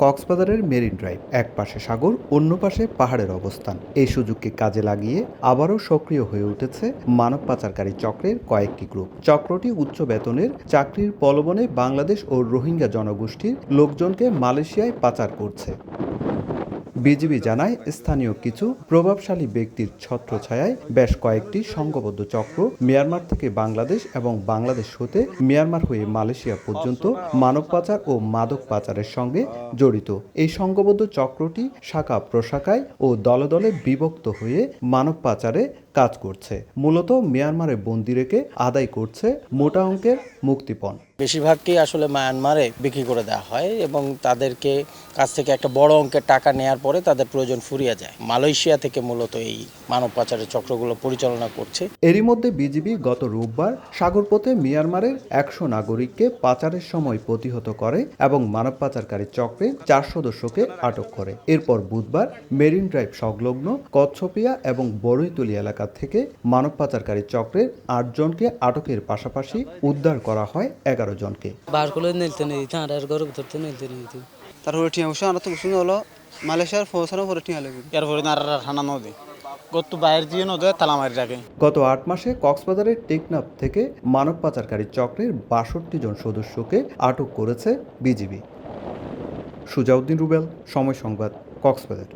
কক্সবাজারের marine drive, এক পাশে সাগর, অন্য পাশে পাহাড়ের অবস্থান। এই সুযোগকে কাজে লাগিয়ে আবারও সক্রিয় হয়ে উঠেছে মানব পাচারকারী চক্রের কয়েকটি গ্রুপ। চক্রটি উচ্চ বেতনের চাকরির প্রলোভনে বাংলাদেশ ও রোহিঙ্গা জনগোষ্ঠীর লোকজনকে মালয়েশিয়ায় পাচার করছে। বিজিবি জানায়, স্থানীয় কিছু প্রভাবশালী ব্যক্তির ছত্রছায়ায় বেশ কয়েকটি সংঘবদ্ধ চক্র মিয়ানমার থেকে বাংলাদেশ এবং বাংলাদেশ হতে মিয়ানমার হয়ে মালয়েশিয়া পর্যন্ত মানব পাচার ও মাদক পাচারের সঙ্গে জড়িত। এই সংঘবদ্ধ চক্রটি শাখা প্রশাখায় ও দলে দলে বিভক্ত হয়ে মানব পাচারে কাজ করছে। মূলত মিয়ানমারে বন্দি রেখে আদায় করছে মোটা অঙ্কের মুক্তিপণ। বেশিরভাগটি আসলে মায়ানমারে বিক্রি করে দেওয়া হয় এবং তাদেরকে কাছ থেকে একটা বড় অঙ্কের টাকা নেয়ার পরে তাদের প্রয়োজন ফুরিয়ে যায়। মালয়েশিয়া থেকে মূলত এই মানব পাচারের চক্রগুলো পরিচালনা করছে। এরই মধ্যে বিজিবি গত রোববার সাগরপথে মিয়ানমারের 100 নাগরিককে পাচারের সময় প্রতিহত করে এবং মানব পাচারকারী চক্রের 4 সদস্যকে আটক করে। এরপর বুধবার মেরিন ড্রাইভ সংলগ্ন কচ্ছপিয়া এবং বড়ইতলী এলাকা থেকে মানব পাচারকারী চক্রের 8 জনকে আটকের পাশাপাশি উদ্ধার করা হয় 11 জনকে। তারপরে টিয়া বসে আনা তো শুনে হলো মালয়েশিয়ার পৌঁছানোর পরে টিয়া লেগে এরপরে নারার ঠান্ডা নদী গত বাইরের দিয়ে নদী তালামারি রাখে। গত 8 মাসে কক্সবাজারের টেকনাফ থেকে মানব পাচারকারী চক্রের 62 জন সদস্যকে আটক করেছে বিজিবি। সুজাউদ্দিন রুবেল, সময় সংবাদ, কক্সবাজার।